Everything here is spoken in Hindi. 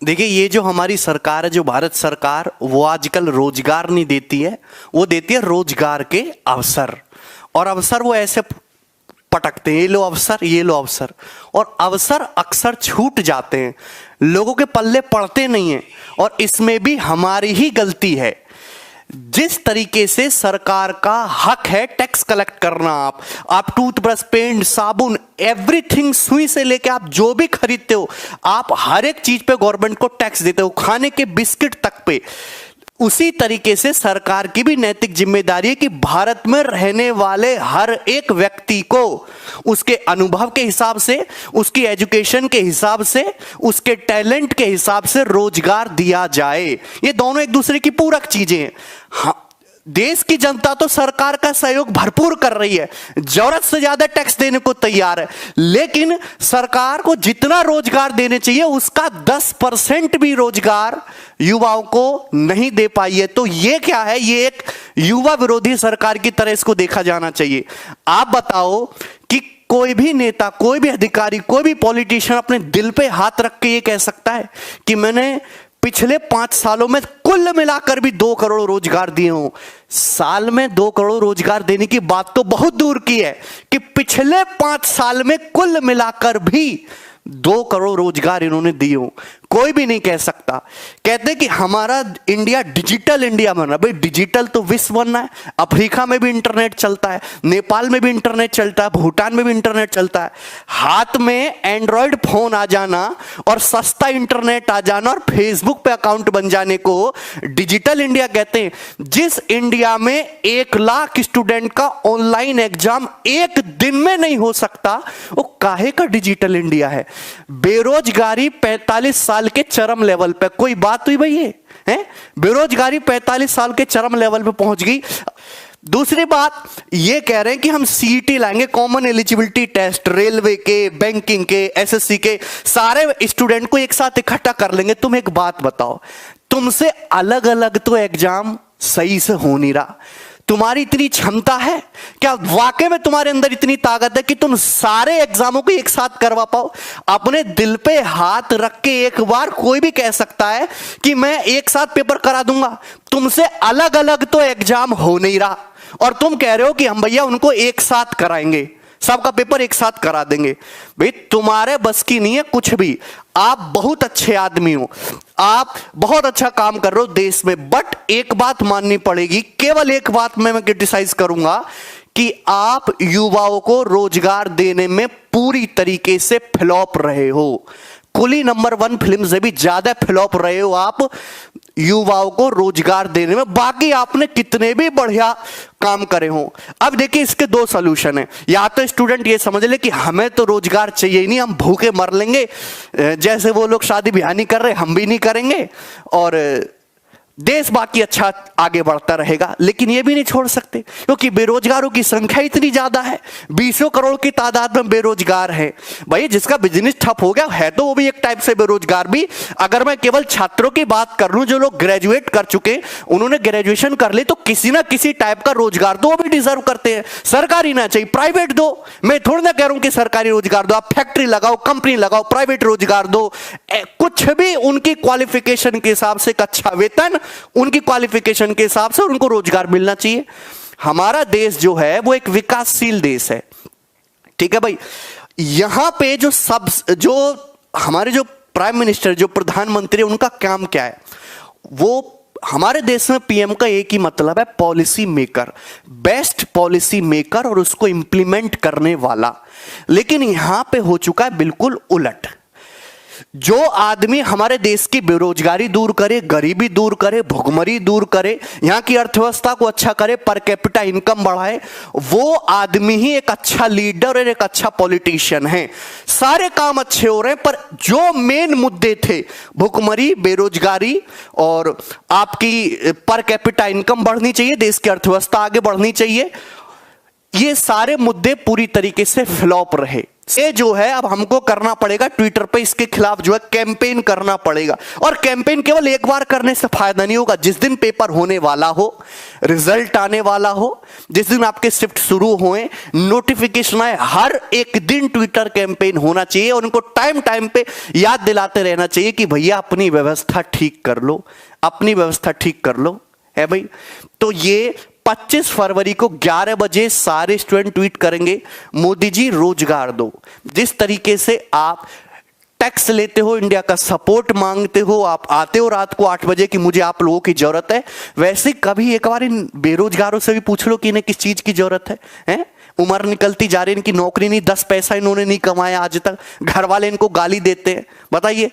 देखिए, ये जो हमारी सरकार है, जो भारत सरकार, वो आजकल रोजगार नहीं देती है, वो देती है रोजगार के अवसर। और अवसर वो ऐसे पटकते हैं, ये लो अवसर, ये लो अवसर, और अवसर अक्सर छूट जाते हैं, लोगों के पल्ले पड़ते नहीं हैं। और इसमें भी हमारी ही गलती है। जिस तरीके से सरकार का हक है टैक्स कलेक्ट करना, आप टूथब्रश, पेंट, साबुन, एवरीथिंग, सुई से लेके आप जो भी खरीदते हो, आप हर एक चीज पे गवर्नमेंट को टैक्स देते हो, खाने के बिस्किट तक पे। उसी तरीके से सरकार की भी नैतिक जिम्मेदारी है कि भारत में रहने वाले हर एक व्यक्ति को उसके अनुभव के हिसाब से, उसकी एजुकेशन के हिसाब से, उसके टैलेंट के हिसाब से रोजगार दिया जाए। ये दोनों एक दूसरे की पूरक चीजें हैं। हाँ, देश की जनता तो सरकार का सहयोग भरपूर कर रही है, जरूरत से ज्यादा टैक्स देने को तैयार है, लेकिन सरकार को जितना रोजगार देने चाहिए उसका 10% भी रोजगार युवाओं को नहीं दे पाई है। तो ये क्या है? ये एक युवा विरोधी सरकार की तरह इसको देखा जाना चाहिए। आप बताओ कि कोई भी नेता, कोई भी अधिकारी, कोई भी पॉलिटिशियन अपने दिल पे हाथ रख के ये कह सकता है कि मैंने पिछले 5 सालों में कुल मिलाकर भी 2 करोड़ रोजगार दिए हों? साल में 2 करोड़ रोजगार देने की बात तो बहुत दूर की है कि पिछले 5 साल में कुल मिलाकर भी 2 करोड़ रोजगार इन्होंने दिए हों। कोई भी नहीं कह सकता। कहते कि हमारा इंडिया डिजिटल इंडिया बन रहा। भाई, डिजिटल तो विश्व बनना है। अफ्रीका में भी इंटरनेट चलता है, नेपाल में भी इंटरनेट चलता है, भूटान में भी इंटरनेट चलता है। हाथ में एंड्रॉयड फोन आ जाना और सस्ता इंटरनेट आ जाना और फेसबुक पे अकाउंट बन जाने को डिजिटल इंडिया कहते हैं। जिस इंडिया में 1 लाख स्टूडेंट का ऑनलाइन एग्जाम एक दिन में नहीं हो सकता, वो काहे का डिजिटल इंडिया है? बेरोजगारी 45 साल के चरम लेवल पे। कोई बात हुई भाई? ये है बेरोजगारी 45 साल के चरम लेवल पे पहुंच गई। दूसरी बात ये कह रहे हैं कि हम सीईटी लाएंगे, कॉमन एलिजिबिलिटी टेस्ट, रेलवे के, बैंकिंग के, एसएससी के, सारे स्टूडेंट को एक साथ इकट्ठा कर लेंगे। तुम एक बात बताओ, तुमसे अलग अलग तो एग्जाम सही से हो नहीं रहा। तुम्हारी इतनी क्षमता है क्या? वाकई में तुम्हारे अंदर इतनी ताकत है कि तुम सारे एग्जामों को एक साथ करवा पाओ? अपने दिल पे हाथ रख के एक बार कोई भी कह सकता है कि मैं एक साथ पेपर करा दूंगा। तुमसे अलग अलग तो एग्जाम हो नहीं रहा और तुम कह रहे हो कि हम भैया उनको एक साथ कराएंगे, सबका पेपर एक साथ करा देंगे। भाई, तुम्हारे बस की नहीं है कुछ भी। आप बहुत अच्छे आदमी हो, आप बहुत अच्छा काम कर रहे हो देश में, बट एक बात माननी पड़ेगी, केवल एक बात मैं क्रिटिसाइज करूंगा कि आप युवाओं को रोजगार देने में पूरी तरीके से फ्लॉप रहे हो। कुली नंबर 1 फिल्म से भी ज्यादा फ्लॉप रहे हो आप युवाओं को रोजगार देने में। बाकी आपने कितने भी बढ़िया काम करे हो। अब देखिए, इसके 2 सॉल्यूशन है। या तो स्टूडेंट ये समझ ले कि हमें तो रोजगार चाहिए ही नहीं, हम भूखे मर लेंगे, जैसे वो लोग शादी ब्याह नहीं कर रहे हम भी नहीं करेंगे, और देश बाकी अच्छा आगे बढ़ता रहेगा। लेकिन ये भी नहीं छोड़ सकते क्योंकि बेरोजगारों की संख्या इतनी ज्यादा है, 20 करोड़ की तादाद में बेरोजगार है। भाई, जिसका बिजनेस ठप हो गया है तो वो भी एक टाइप से बेरोजगार भी। अगर मैं केवल छात्रों की बात कर लूं, जो लोग ग्रेजुएट कर चुके, उन्होंने ग्रेजुएशन कर ली, तो किसी ना किसी टाइप का रोजगार तो वो भी डिजर्व करते हैं। सरकारी ना चाहिए, प्राइवेट दो। मैं थोड़ी ना कह रहा हूं कि सरकारी रोजगार दो, आप फैक्ट्री लगाओ, कंपनी लगाओ, प्राइवेट रोजगार दो, कुछ भी उनकी क्वालिफिकेशन के हिसाब से, अच्छा वेतन उनकी क्वालिफिकेशन के हिसाब से उनको रोजगार मिलना चाहिए। हमारा देश जो है वो एक विकासशील देश है, ठीक है भाई। यहां पे जो हमारे जो प्राइम मिनिस्टर, जो प्रधानमंत्री, उनका काम क्या है? वो हमारे देश में पीएम का एक ही मतलब है, policy maker, best policy maker और उसको इंप्लीमेंट करने वाला। लेकिन यहां पे हो चुका है बिल्कुल उलट। जो आदमी हमारे देश की बेरोजगारी दूर करे, गरीबी दूर करे, भुखमरी दूर करे, यहां की अर्थव्यवस्था को अच्छा करे, पर कैपिटा इनकम बढ़ाए, वो आदमी ही एक अच्छा लीडर और एक अच्छा पॉलिटिशियन है। सारे काम अच्छे हो रहे हैं, पर जो मेन मुद्दे थे, भुखमरी, बेरोजगारी और आपकी पर कैपिटा इनकम बढ़नी चाहिए, देश की अर्थव्यवस्था आगे बढ़नी चाहिए, ये सारे मुद्दे पूरी तरीके से फ्लॉप रहे। ये जो है अब हमको करना पड़ेगा, ट्विटर पे इसके खिलाफ जो है कैंपेन करना पड़ेगा। और कैंपेन केवल एक बार करने से फायदा नहीं होगा। जिस दिन पेपर होने वाला हो, रिजल्ट आने वाला हो, जिस दिन आपके शिफ्ट शुरू होए, नोटिफिकेशन आए, हर एक दिन ट्विटर कैंपेन होना चाहिए। और उनको टाइम टाइम पे याद दिलाते रहना चाहिए कि भैया अपनी व्यवस्था ठीक कर लो, अपनी व्यवस्था ठीक कर लो, है भाई। तो ये 25 फरवरी को 11 बजे सारे स्टूडेंट ट्वीट करेंगे, मोदी जी रोजगार दो। जिस तरीके से आप टैक्स लेते हो, इंडिया का सपोर्ट मांगते हो, आप आते हो रात को 8 बजे कि मुझे आप लोगों की जरूरत है, वैसे कभी एक बार इन बेरोजगारों से भी पूछ लो कि इन्हें किस चीज की जरूरत है? उम्र निकलती जा रही है, इनकी नौकरी नहीं, 10 पैसा इन्होंने नहीं कमाया आज तक, घर वाले इनको गाली देते हैं, बताइए।